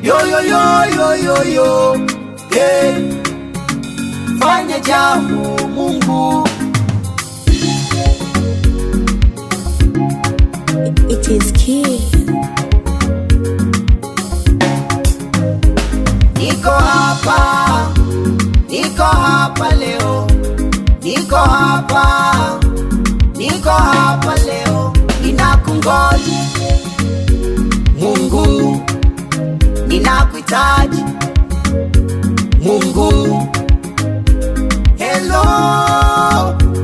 Yo yo yo yo yo yo, yeah. Fanya jambo Mungu. It is key. Niko hapa leo, niko hapa leo, ninakungoja Mungu, ninakuhitaji Mungu. Hello,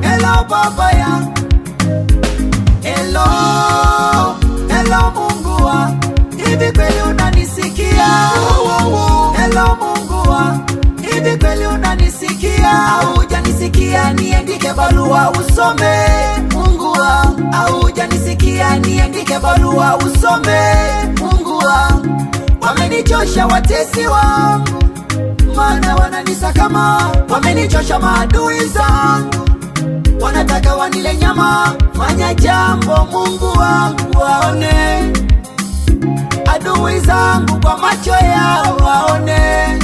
hello baba yangu, hello, hello Mungu wangu, hivi kweli unanisikia? Hello Mungu wangu, hivi kweli unanisikia? Haujanisikia niandike barua usome Mungu wangu, haujanisikia niandike barua usome Mungu wangu. Wamenichosha watesi wangu, maana wananisakama, wamenichosha maadui zangu, wanataka wanile nyama. Fanya jambo Mungu wangu waone, adui zangu kwa macho yao waone.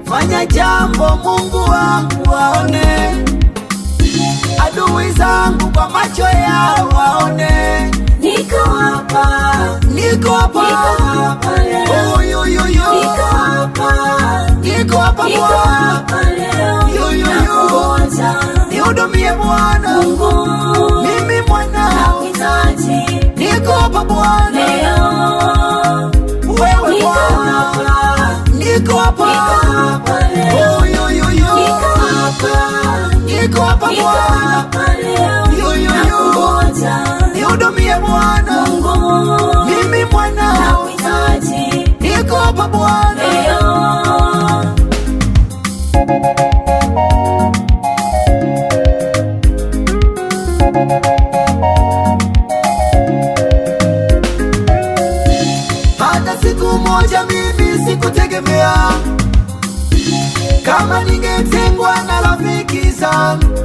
Fanya jambo Mungu wangu waone, adui zangu kwa macho yao waone. Niko hapa, Niko hapa leo. oh, yo, yo, yo. Niko hapa, Niko hapa Bwana, leo. yo, yo, yo. Nakungoja Nihudumie Bwana, Mungu, mimi mwana. nakuhitaji Niko hapa Bwana, leo. wewe Niko Bwana. hapa, Niko hapa leo. oh, yo, yo, yo. Niko hapa, Niko hapa Bwana, leo. yo, yo, yo. Nakungoja Nihudumie Bwana, Mungu, mimi mwana. nakuhitaji Niko hapa Bwana, leo. hata siku moja mimi sikutegemea kama ningetengwa na rafiki zangu.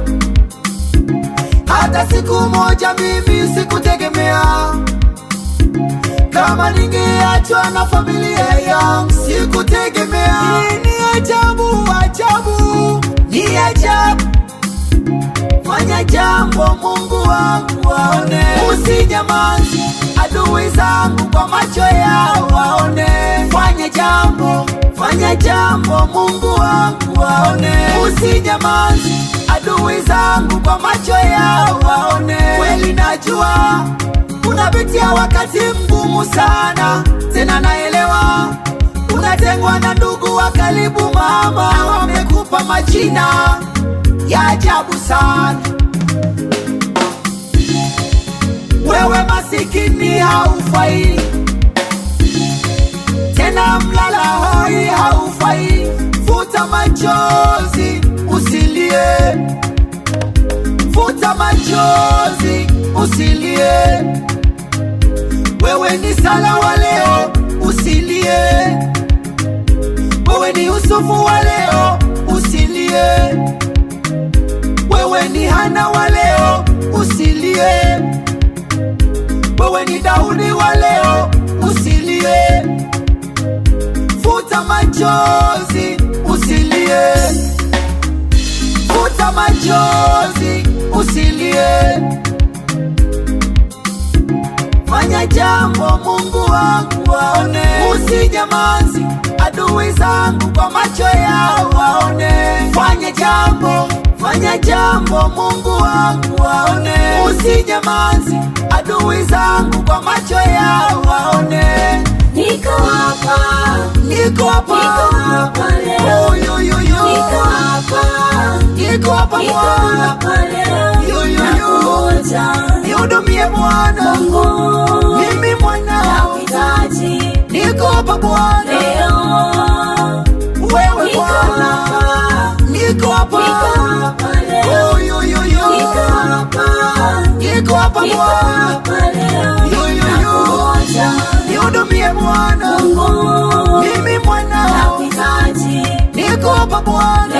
Hata siku moja mimi sikutegemea kama ningeachwa na familia yangu. Sikutegemea. Ni ajabu, ajabu, ni ajabu. Fanya jambo Mungu wangu waone, usinyamaze, adui zangu kwa macho yao waone. Fanya jambo Mungu wangu waone, usinyamaze, adui zangu kwa macho yao waone. Kweli najua unapitia wakati mgumu sana, tena naelewa unatengwa na ndugu wa karibu, mama wamekupa majina ya ajabu sana. Wewe masikini haufai tena, mlala hoi haufai. Futa machozi usilie, futa machozi usilie. Wewe ni Sara wa leo usilie, wewe ni Yusufu wa leo usilie, wewe ni Hana wa leo usilie, wewe ni Daudi wa leo usilie. Futa machozi usilie, futa machozi usilie. Fanya jambo Mungu wangu waone, usinyamaze, adui zangu kwa macho yao waone. Fanya jambo Mungu wangu waone, usinyamaze, adui zangu kwa macho yao waone. Niko hapa, Niko hapa leo. oh, yo, yo, yo. Niko hapa, Niko hapa Bwana, leo. yo, yo, yo. Nakungoja Nihudumie Bwana, Mungu, mimi mwana. nakuhitaji Niko hapa Bwana, leo. wewe Niko Bwana. hapa, Niko hapa leo. oh, yo, yo, yo. Niko hapa, Niko hapa Bwana, leo. yo, yo, yo. Nakungoja Nihudumie Bwana, Mungu, mimi mwana. nakuhitaji Niko hapa Bwana,